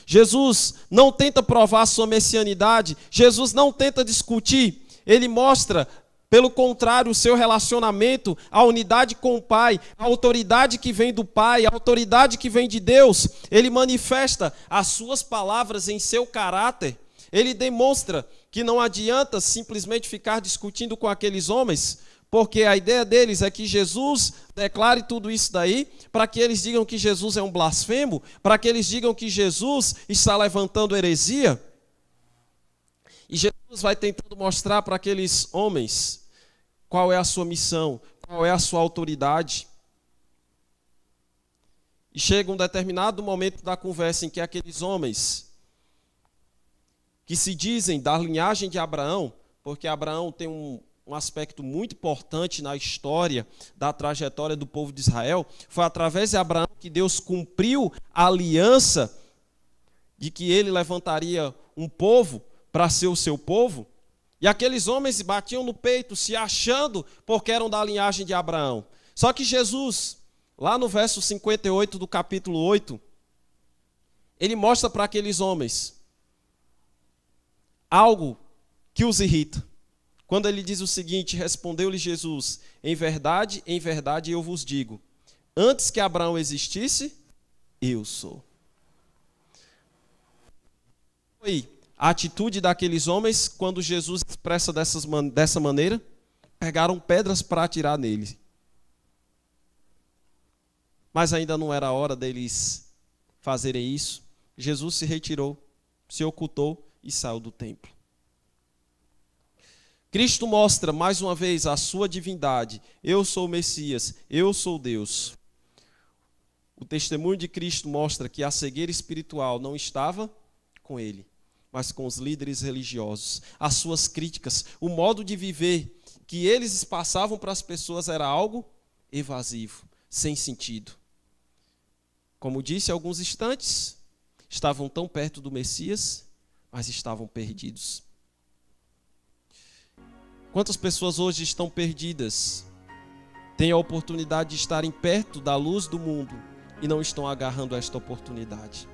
Speaker 6: Jesus não tenta provar a sua messianidade, Jesus não tenta discutir, ele mostra, pelo contrário, o seu relacionamento, a unidade com o Pai, a autoridade que vem do Pai, a autoridade que vem de Deus. Ele manifesta as suas palavras em seu caráter, ele demonstra que não adianta simplesmente ficar discutindo com aqueles homens, porque a ideia deles é que Jesus declare tudo isso daí, para que eles digam que Jesus é um blasfemo, para que eles digam que Jesus está levantando heresia. E Jesus vai tentando mostrar para aqueles homens qual é a sua missão, qual é a sua autoridade. E chega um determinado momento da conversa em que aqueles homens que se dizem da linhagem de Abraão, porque Abraão tem um aspecto muito importante na história da trajetória do povo de Israel, foi através de Abraão que Deus cumpriu a aliança de que ele levantaria um povo para ser o seu povo, e aqueles homens batiam no peito, se achando porque eram da linhagem de Abraão. Só que Jesus, lá no verso 58 do capítulo 8, ele mostra para aqueles homens algo que os irrita. Quando ele diz o seguinte: respondeu-lhe Jesus: em verdade, eu vos digo, antes que Abraão existisse, eu sou. Foi a atitude daqueles homens quando Jesus expressa dessa maneira? Pegaram pedras para atirar nele. Mas ainda não era a hora deles fazerem isso. Jesus se retirou, se ocultou e saiu do templo. Cristo mostra mais uma vez a sua divindade. Eu sou o Messias, eu sou Deus. O testemunho de Cristo mostra que a cegueira espiritual não estava com ele, mas com os líderes religiosos. As suas críticas, o modo de viver que eles passavam para as pessoas era algo evasivo, sem sentido. Como disse há alguns instantes, estavam tão perto do Messias, mas estavam perdidos. Quantas pessoas hoje estão perdidas, têm a oportunidade de estarem perto da luz do mundo e não estão agarrando esta oportunidade?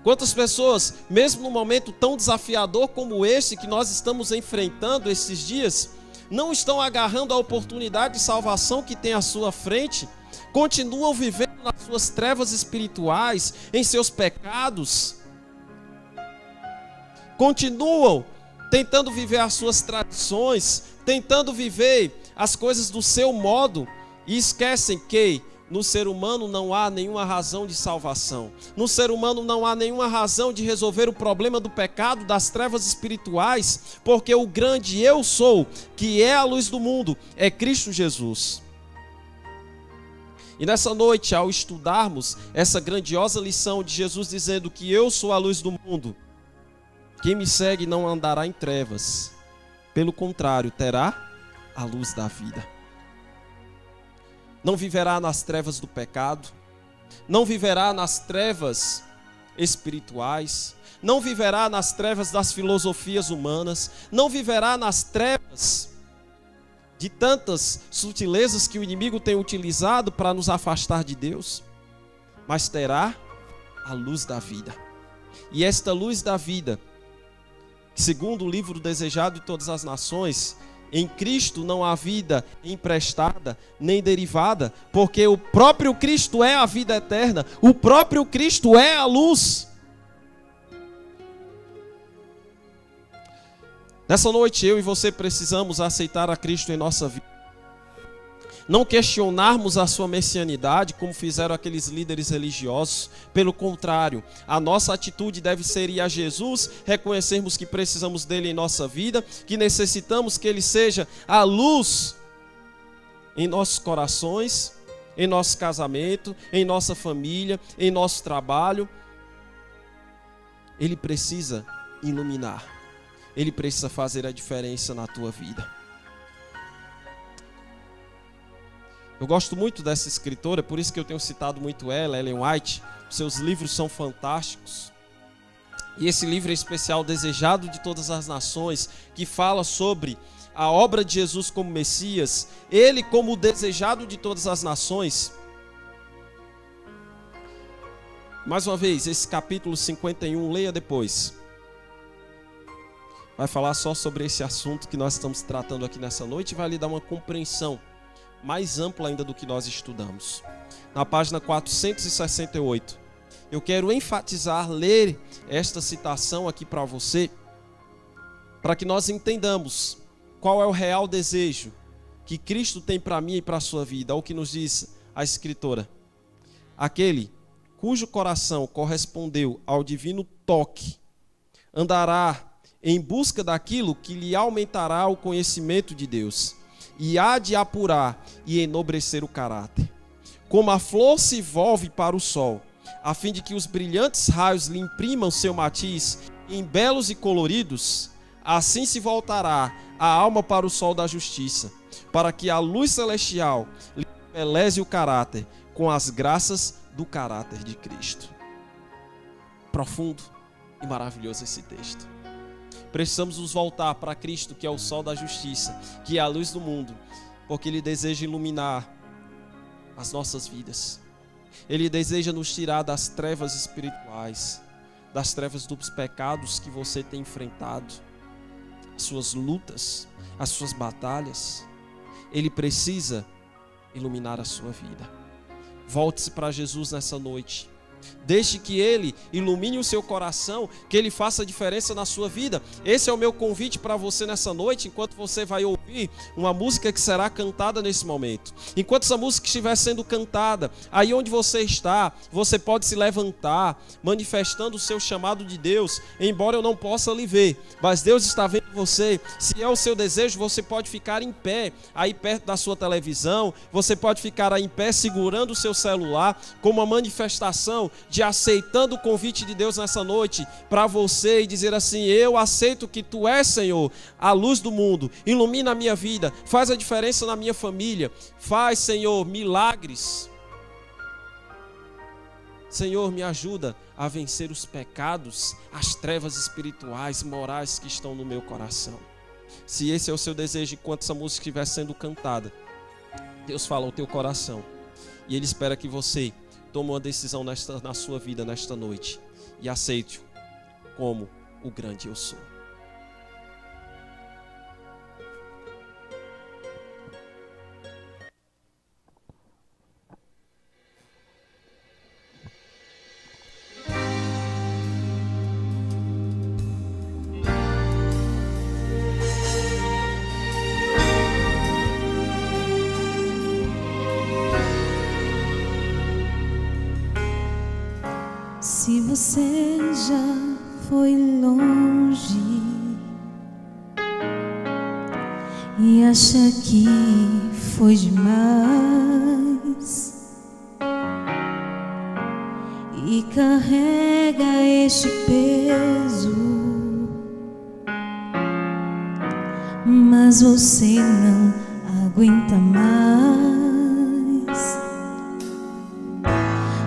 Speaker 6: Quantas pessoas, mesmo num momento tão desafiador como esse que nós estamos enfrentando esses dias, não estão agarrando a oportunidade de salvação que tem à sua frente, continuam vivendo nas suas trevas espirituais, em seus pecados, continuam tentando viver as suas tradições, tentando viver as coisas do seu modo, e esquecem que no ser humano não há nenhuma razão de salvação. No ser humano não há nenhuma razão de resolver o problema do pecado, das trevas espirituais, porque o grande eu sou, que é a luz do mundo, é Cristo Jesus. E nessa noite, ao estudarmos essa grandiosa lição de Jesus dizendo que eu sou a luz do mundo, quem me segue não andará em trevas, pelo contrário, terá a luz da vida. Não viverá nas trevas do pecado, não viverá nas trevas espirituais, não viverá nas trevas das filosofias humanas, não viverá nas trevas de tantas sutilezas que o inimigo tem utilizado para nos afastar de Deus, mas terá a luz da vida. E esta luz da vida, segundo o livro Desejado de Todas as Nações, em Cristo não há vida emprestada nem derivada, porque o próprio Cristo é a vida eterna, o próprio Cristo é a luz. Nessa noite eu e você precisamos aceitar a Cristo em nossa vida. Não questionarmos a sua messianidade como fizeram aqueles líderes religiosos. Pelo contrário, a nossa atitude deve ser ir a Jesus, reconhecermos que precisamos dele em nossa vida, que necessitamos que ele seja a luz em nossos corações, em nosso casamento, em nossa família, em nosso trabalho. Ele precisa iluminar, ele precisa fazer a diferença na tua vida. Eu gosto muito dessa escritora, por isso que eu tenho citado muito ela, Ellen White. Seus livros são fantásticos. E esse livro é especial, Desejado de Todas as Nações, que fala sobre a obra de Jesus como Messias, ele como o desejado de todas as nações. Mais uma vez, esse capítulo 51, leia depois. Vai falar só sobre esse assunto que nós estamos tratando aqui nessa noite e vai lhe dar uma compreensão mais ampla ainda do que nós estudamos. Na página 468, eu quero enfatizar, ler esta citação aqui para você, para que nós entendamos qual é o real desejo que Cristo tem para mim e para a sua vida. É o que nos diz a escritora. Aquele cujo coração correspondeu ao divino toque, andará em busca daquilo que lhe aumentará o conhecimento de Deus, e há de apurar e enobrecer o caráter. Como a flor se volve para o sol, a fim de que os brilhantes raios lhe imprimam seu matiz em belos e coloridos, assim se voltará a alma para o sol da justiça, para que a luz celestial lhe embeleze o caráter com as graças do caráter de Cristo. Profundo e maravilhoso esse texto. Precisamos nos voltar para Cristo, que é o sol da justiça, que é a luz do mundo, porque Ele deseja iluminar as nossas vidas. Ele deseja nos tirar das trevas espirituais, das trevas dos pecados que você tem enfrentado, as suas lutas, as suas batalhas. Ele precisa iluminar a sua vida. Volte-se para Jesus nessa noite. Deixe que Ele ilumine o seu coração, que Ele faça diferença na sua vida. Esse é o meu convite para você nessa noite, enquanto você vai ouvir ouvir uma música que será cantada nesse momento. Enquanto essa música estiver sendo cantada, aí onde você está, você pode se levantar, manifestando o seu chamado de Deus, embora eu não possa lhe ver, mas Deus está vendo você. Se é o seu desejo, você pode ficar em pé, aí perto da sua televisão, você pode ficar aí em pé, segurando o seu celular, como uma manifestação de aceitando o convite de Deus nessa noite, para você, e dizer assim: eu aceito que Tu és, Senhor, a luz do mundo, ilumina a minha vida, faz a diferença na minha família, faz, Senhor, milagres. Senhor, me ajuda a vencer os pecados, as trevas espirituais, morais que estão no meu coração. Se esse é o seu desejo, enquanto essa música estiver sendo cantada, Deus fala ao teu coração, e Ele espera que você tome uma decisão na sua vida nesta noite, e aceite-o como o grande eu sou.
Speaker 3: Se você já foi longe e acha que foi demais e carrega este peso, mas você não aguenta mais.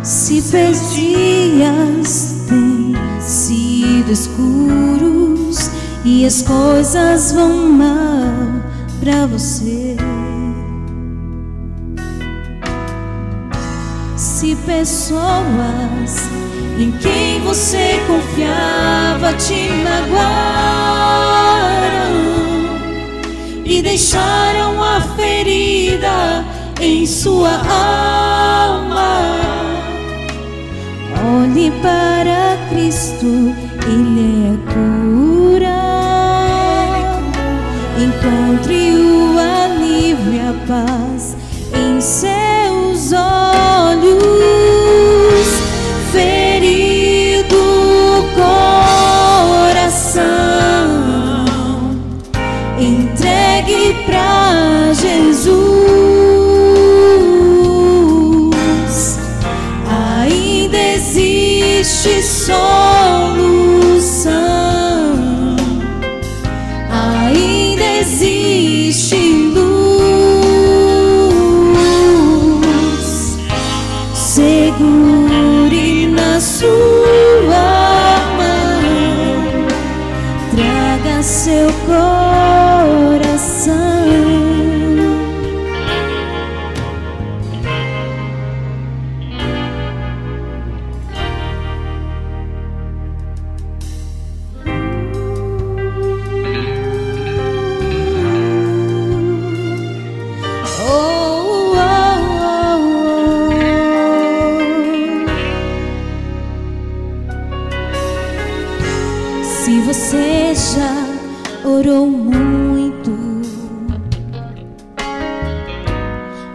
Speaker 3: Se teus dias têm sido escuros e as coisas vão mal pra você, se pessoas em quem você confiava te magoaram e deixaram a ferida em sua alma, olhe para Cristo, Ele é cura. Encontre o alívio e a paz em seus olhos. Ferido coração, entregue pra Jesus. Existe solução, ainda existe luz. Segure na sua mão, traga seu coração. Se você já orou muito,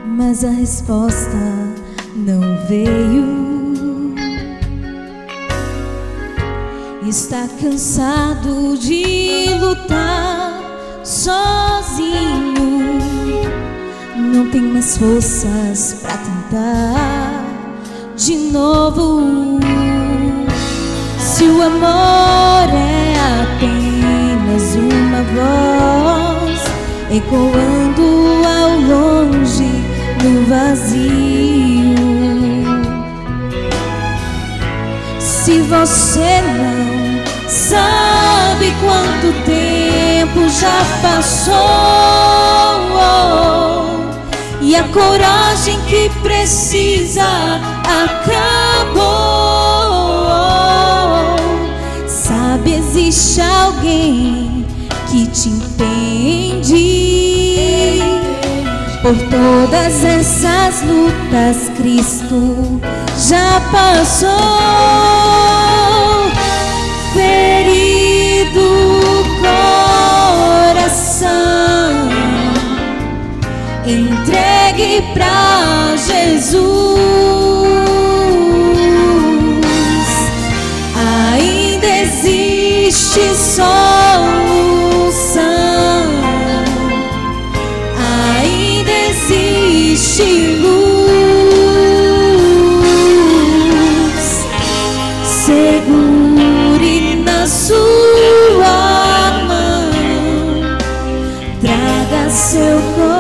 Speaker 3: mas a resposta não veio, está cansado de lutar sozinho, não tem mais forças pra tentar de novo. Se o amor é apenas uma voz ecoando ao longe no vazio, se você não sabe quanto tempo já passou e a coragem que precisa acabou, sabe, existe alguém que te entende. Por todas essas lutas Cristo já passou. Ferido coração, pra Jesus. Ainda existe solução, ainda existe luz. Segure na sua mão, traga seu coração,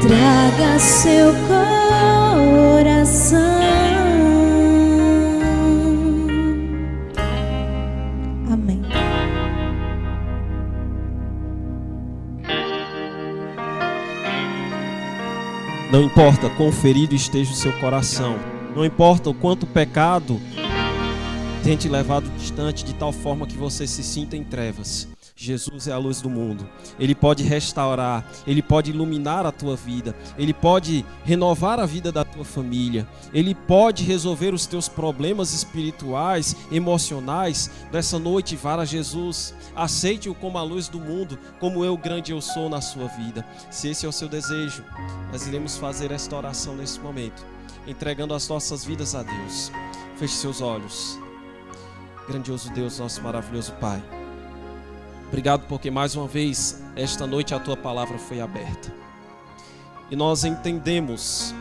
Speaker 3: traga seu coração. Amém.
Speaker 6: Não importa quão ferido esteja o seu coração, não importa o quanto o pecado tenha te levado distante de tal forma que você se sinta em trevas, Jesus é a luz do mundo. Ele pode restaurar, Ele pode iluminar a tua vida, Ele pode renovar a vida da tua família, Ele pode resolver os teus problemas espirituais, emocionais. Nessa noite, vá a Jesus, aceite-o como a luz do mundo, como eu, grande eu sou, na sua vida. Se esse é o seu desejo, nós iremos fazer esta oração nesse momento, entregando as nossas vidas a Deus. Feche seus olhos. Grandioso Deus, nosso maravilhoso Pai, obrigado porque mais uma vez esta noite a Tua palavra foi aberta e nós entendemos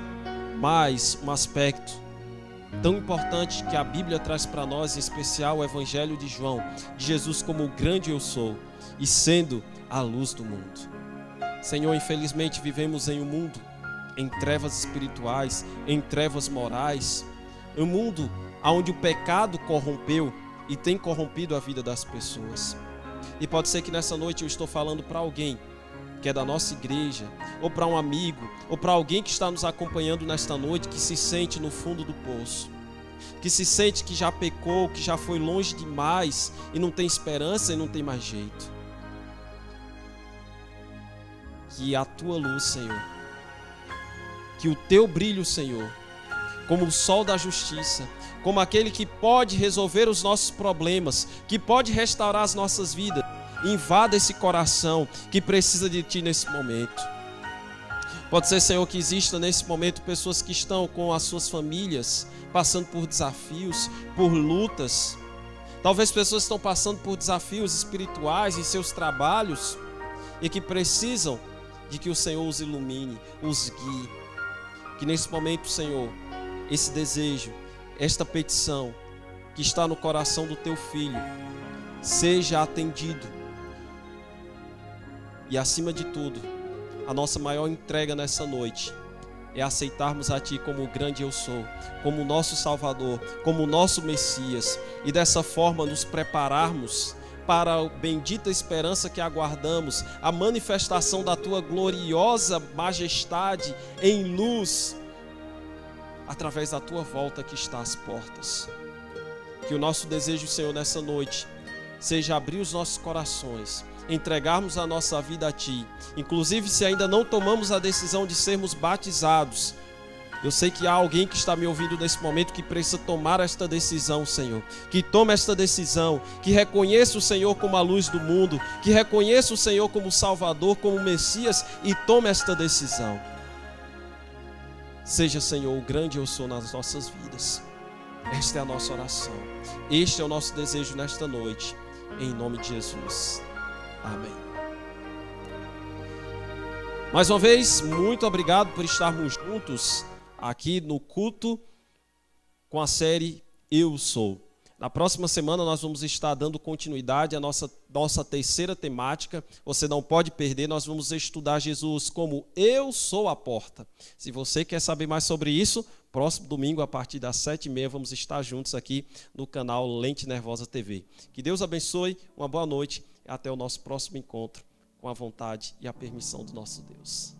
Speaker 6: mais um aspecto tão importante que a Bíblia traz para nós, em especial o Evangelho de João, de Jesus como o grande eu sou e sendo a luz do mundo. Senhor, infelizmente vivemos em um mundo em trevas espirituais, em trevas morais, um mundo onde o pecado corrompeu e tem corrompido a vida das pessoas. E pode ser que nessa noite eu estou falando para alguém que é da nossa igreja, ou para um amigo, ou para alguém que está nos acompanhando nesta noite, que se sente no fundo do poço, que se sente que já pecou, que já foi longe demais e não tem esperança e não tem mais jeito. Que a Tua luz, Senhor, que o Teu brilho, Senhor, como o sol da justiça, como aquele que pode resolver os nossos problemas, que pode restaurar as nossas vidas, invada esse coração que precisa de Ti nesse momento. Pode ser, Senhor, que exista nesse momento pessoas que estão com as suas famílias, passando por desafios, por lutas. Talvez pessoas estão passando por desafios espirituais em seus trabalhos e que precisam de que o Senhor os ilumine, os guie. Que nesse momento, Senhor, esse desejo, esta petição que está no coração do Teu Filho seja atendido. E acima de tudo, a nossa maior entrega nessa noite é aceitarmos a Ti como o grande eu sou, como o nosso Salvador, como o nosso Messias, e dessa forma nos prepararmos para a bendita esperança que aguardamos, a manifestação da Tua gloriosa majestade em luz, através da Tua volta que está às portas. Que o nosso desejo, Senhor, nessa noite seja abrir os nossos corações, entregarmos a nossa vida a Ti. Inclusive, se ainda não tomamos a decisão de sermos batizados, eu sei que há alguém que está me ouvindo nesse momento que precisa tomar esta decisão, Senhor. Que tome esta decisão, que reconheça o Senhor como a luz do mundo, que reconheça o Senhor como Salvador, como Messias, e tome esta decisão. Seja, Senhor, o grande eu sou nas nossas vidas. Esta é a nossa oração. Este é o nosso desejo nesta noite. Em nome de Jesus. Amém. Mais uma vez, muito obrigado por estarmos juntos aqui no culto com a série Eu Sou. Na próxima semana nós vamos estar dando continuidade à nossa terceira temática. Você não pode perder, nós vamos estudar Jesus como Eu Sou a Porta. Se você quer saber mais sobre isso, próximo domingo, a partir das 7h30, vamos estar juntos aqui no canal Lente Nervosa TV. Que Deus abençoe, uma boa noite e até o nosso próximo encontro, com a vontade e a permissão do nosso Deus.